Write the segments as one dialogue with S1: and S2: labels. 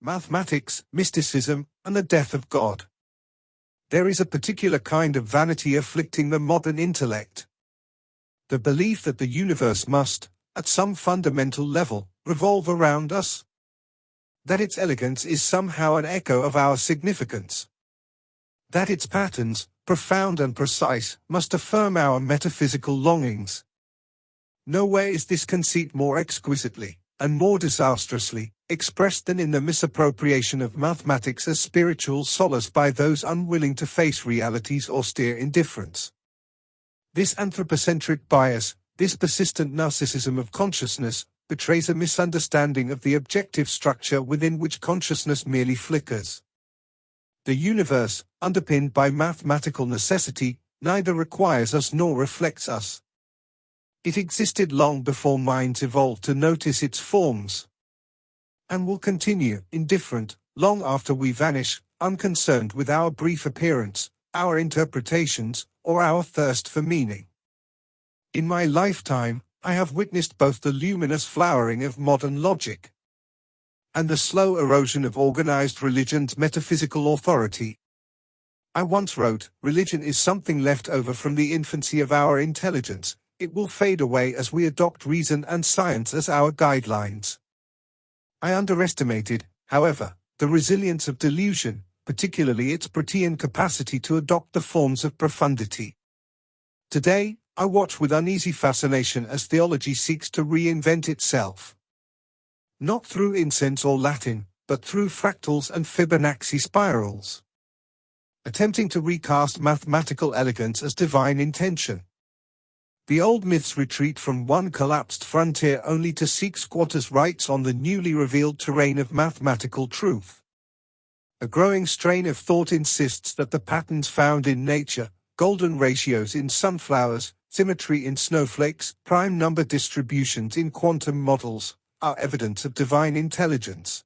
S1: Mathematics, mysticism, and the death of God. There is a particular kind of vanity afflicting the modern intellect. The belief that the universe must, at some fundamental level, revolve around us. That its elegance is somehow an echo of our significance. That its patterns, profound and precise, must affirm our metaphysical longings. Nowhere is this conceit more exquisitely, and more disastrously, expressed than in the misappropriation of mathematics as spiritual solace by those unwilling to face reality's austere indifference. This anthropocentric bias, this persistent narcissism of consciousness, betrays a misunderstanding of the objective structure within which consciousness merely flickers. The universe, underpinned by mathematical necessity, neither requires us nor reflects us. It existed long before minds evolved to notice its forms, and will continue, indifferent, long after we vanish, unconcerned with our brief appearance, our interpretations, or our thirst for meaning. In my lifetime, I have witnessed both the luminous flowering of modern logic and the slow erosion of organized religion's metaphysical authority. I once wrote, "Religion is something left over from the infancy of our intelligence. It will fade away as we adopt reason and science as our guidelines." I underestimated, however, the resilience of delusion, particularly its protean capacity to adopt the forms of profundity. Today, I watch with uneasy fascination as theology seeks to reinvent itself. Not through incense or Latin, but through fractals and Fibonacci spirals. Attempting to recast mathematical elegance as divine intention. The old myths retreat from one collapsed frontier only to seek squatters' rights on the newly revealed terrain of mathematical truth. A growing strain of thought insists that the patterns found in nature, golden ratios in sunflowers, symmetry in snowflakes, prime number distributions in quantum models, are evidence of divine intelligence.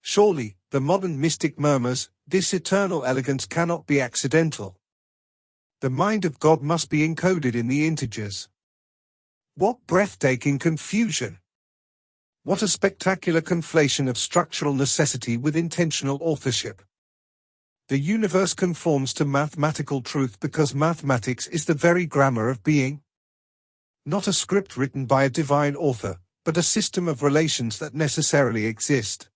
S1: Surely, the modern mystic murmurs, this eternal elegance cannot be accidental. The mind of God must be encoded in the integers. What breathtaking confusion! What a spectacular conflation of structural necessity with intentional authorship! The universe conforms to mathematical truth because mathematics is the very grammar of being. Not a script written by a divine author, but a system of relations that necessarily exist.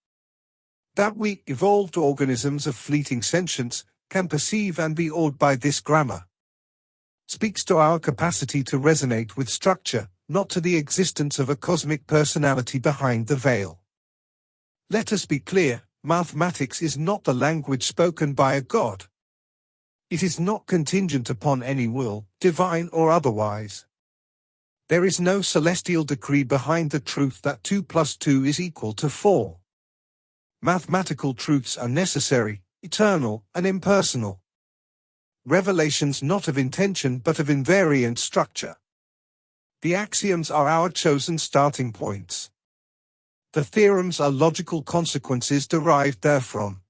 S1: That we, evolved organisms of fleeting sentience, can perceive and be awed by this grammar, speaks to our capacity to resonate with structure, not to the existence of a cosmic personality behind the veil. Let us be clear, mathematics is not the language spoken by a god. It is not contingent upon any will, divine or otherwise. There is no celestial decree behind the truth that 2 + 2 is equal to 4. Mathematical truths are necessary, eternal, and impersonal. Revelations not of intention but of invariant structure. The axioms are our chosen starting points. The theorems are logical consequences derived therefrom.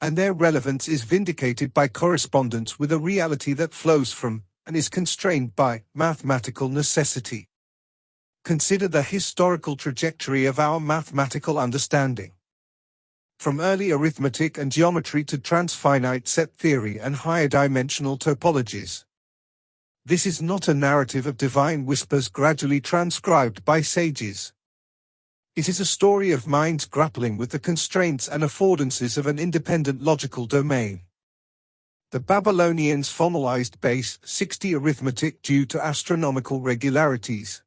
S1: And their relevance is vindicated by correspondence with a reality that flows from, and is constrained by, mathematical necessity. Consider the historical trajectory of our mathematical understanding. From early arithmetic and geometry to transfinite set theory and higher dimensional topologies. This is not a narrative of divine whispers gradually transcribed by sages. It is a story of minds grappling with the constraints and affordances of an independent logical domain. The Babylonians formalized base 60 arithmetic due to astronomical regularities.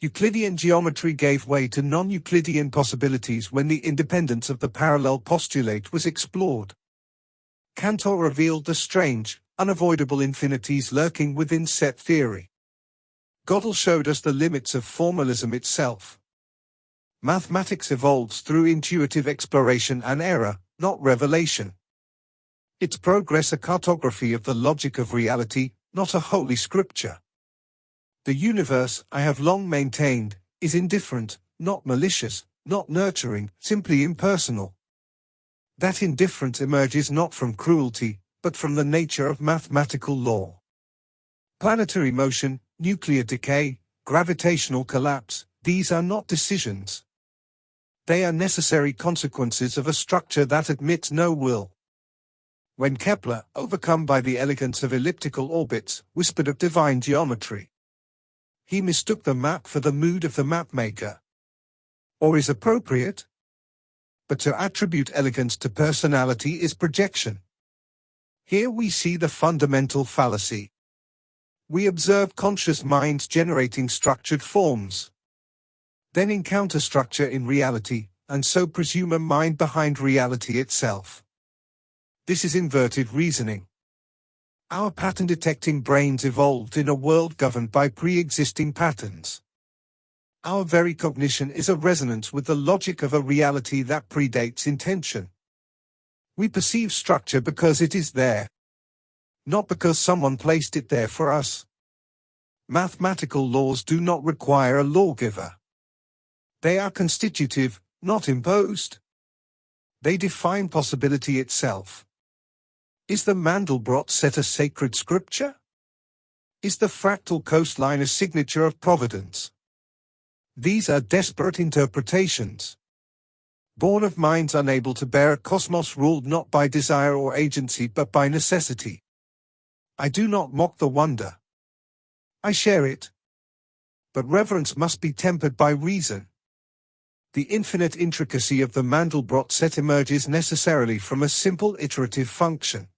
S1: Euclidean geometry gave way to non-Euclidean possibilities when the independence of the parallel postulate was explored. Cantor revealed the strange, unavoidable infinities lurking within set theory. Gödel showed us the limits of formalism itself. Mathematics evolves through intuitive exploration and error, not revelation. Its progress a cartography of the logic of reality, not a holy scripture. The universe, I have long maintained, is indifferent, not malicious, not nurturing, simply impersonal. That indifference emerges not from cruelty, but from the nature of mathematical law. Planetary motion, nuclear decay, gravitational collapse, these are not decisions. They are necessary consequences of a structure that admits no will. When Kepler, overcome by the elegance of elliptical orbits, whispered of divine geometry, he mistook the map for the mood of the mapmaker. Or is appropriate? But to attribute elegance to personality is projection. Here we see the fundamental fallacy. We observe conscious minds generating structured forms, then encounter structure in reality, and so presume a mind behind reality itself. This is inverted reasoning. Our pattern-detecting brains evolved in a world governed by pre-existing patterns. Our very cognition is a resonance with the logic of a reality that predates intention. We perceive structure because it is there, not because someone placed it there for us. Mathematical laws do not require a lawgiver. They are constitutive, not imposed. They define possibility itself. Is the Mandelbrot set a sacred scripture? Is the fractal coastline a signature of providence? These are desperate interpretations, born of minds unable to bear a cosmos ruled not by desire or agency but by necessity. I do not mock the wonder. I share it. But reverence must be tempered by reason. The infinite intricacy of the Mandelbrot set emerges necessarily from a simple iterative function.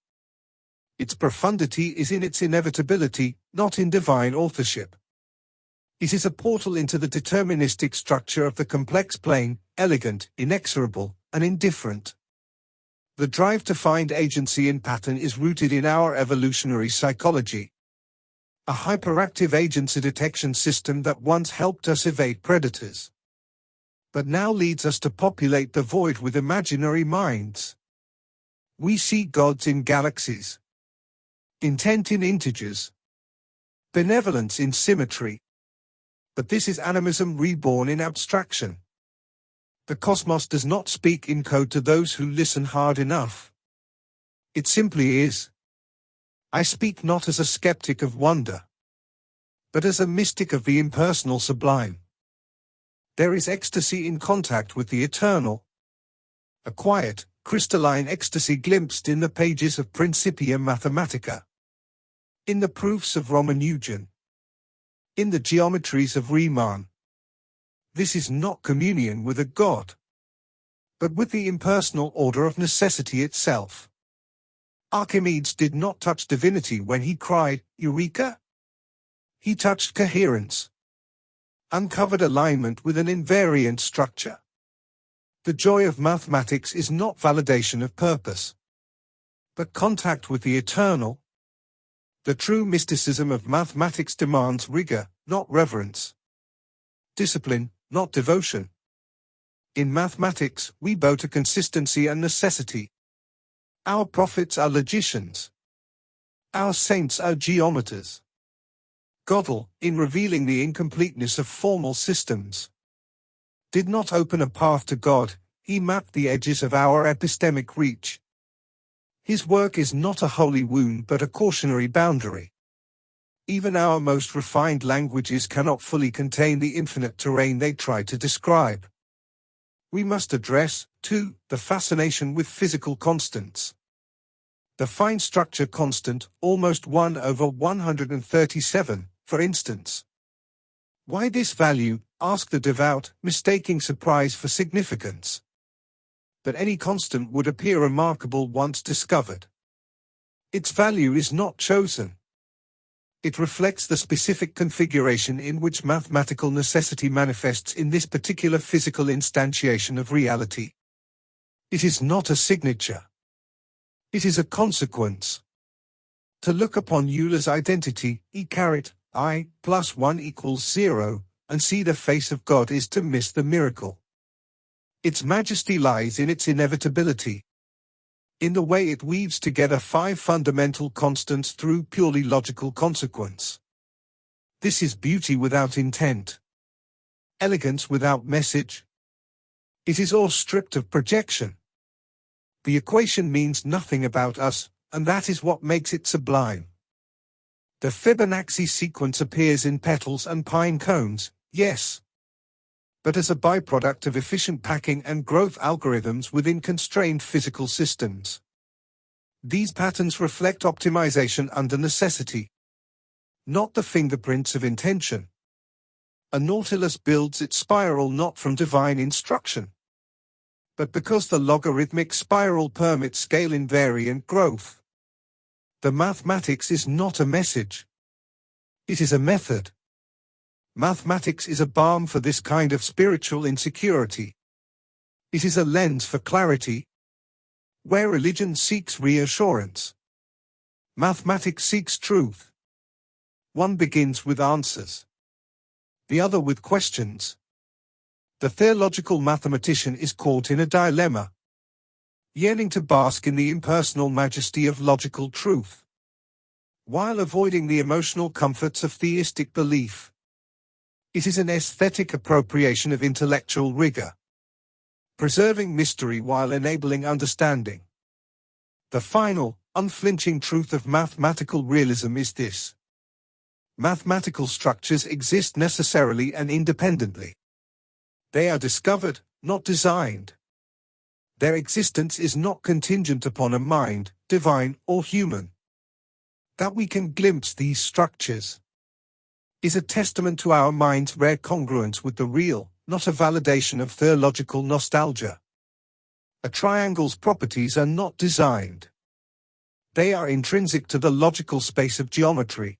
S1: Its profundity is in its inevitability, not in divine authorship. It is a portal into the deterministic structure of the complex plane, elegant, inexorable, and indifferent. The drive to find agency in pattern is rooted in our evolutionary psychology. A hyperactive agency detection system that once helped us evade predators, but now leads us to populate the void with imaginary minds. We see gods in galaxies, intent in integers, benevolence in symmetry. But this is animism reborn in abstraction. The cosmos does not speak in code to those who listen hard enough. It simply is. I speak not as a skeptic of wonder, but as a mystic of the impersonal sublime. There is ecstasy in contact with the eternal. A quiet, crystalline ecstasy glimpsed in the pages of Principia Mathematica, in the proofs of Ramanujan, in the geometries of Riemann. This is not communion with a god, but with the impersonal order of necessity itself. Archimedes did not touch divinity when he cried, Eureka! He touched coherence, uncovered alignment with an invariant structure. The joy of mathematics is not validation of purpose, but contact with the eternal. The true mysticism of mathematics demands rigor, not reverence. Discipline, not devotion. In mathematics, we bow to consistency and necessity. Our prophets are logicians. Our saints are geometers. Gödel, in revealing the incompleteness of formal systems, did not open a path to God, he mapped the edges of our epistemic reach. His work is not a holy wound but a cautionary boundary. Even our most refined languages cannot fully contain the infinite terrain they try to describe. We must address, too, the fascination with physical constants. The fine structure constant, almost 1 over 137, for instance. Why this value? Ask the devout, mistaking surprise for significance. But any constant would appear remarkable once discovered. Its value is not chosen. It reflects the specific configuration in which mathematical necessity manifests in this particular physical instantiation of reality. It is not a signature. It is a consequence. To look upon Euler's identity, I plus 1 equals 0, and see the face of God is to miss the miracle. Its majesty lies in its inevitability, in the way it weaves together 5 fundamental constants through purely logical consequence. This is beauty without intent, elegance without message. It is all stripped of projection. The equation means nothing about us, and that is what makes it sublime. The Fibonacci sequence appears in petals and pine cones, yes, but as a byproduct of efficient packing and growth algorithms within constrained physical systems. These patterns reflect optimization under necessity, not the fingerprints of intention. A nautilus builds its spiral not from divine instruction, but because the logarithmic spiral permits scale-invariant growth. The mathematics is not a message. It is a method. Mathematics is a balm for this kind of spiritual insecurity. It is a lens for clarity. Where religion seeks reassurance, mathematics seeks truth. One begins with answers, the other with questions. The theological mathematician is caught in a dilemma, yearning to bask in the impersonal majesty of logical truth, while avoiding the emotional comforts of theistic belief. It is an aesthetic appropriation of intellectual rigor, preserving mystery while enabling understanding. The final, unflinching truth of mathematical realism is this: mathematical structures exist necessarily and independently. They are discovered, not designed. Their existence is not contingent upon a mind, divine or human. That we can glimpse these structures is a testament to our mind's rare congruence with the real, not a validation of theological nostalgia. A triangle's properties are not designed. They are intrinsic to the logical space of geometry.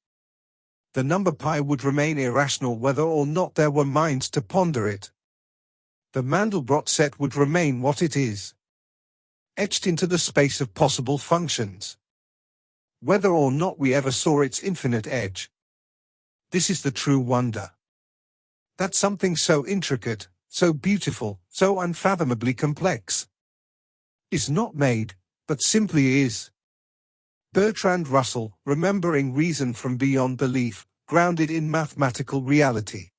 S1: The number pi would remain irrational whether or not there were minds to ponder it. The Mandelbrot set would remain what it is, etched into the space of possible functions, whether or not we ever saw its infinite edge. This is the true wonder. That something so intricate, so beautiful, so unfathomably complex is not made, but simply is. Bertrand Russell, Remembering Reason from Beyond Belief, grounded in mathematical reality.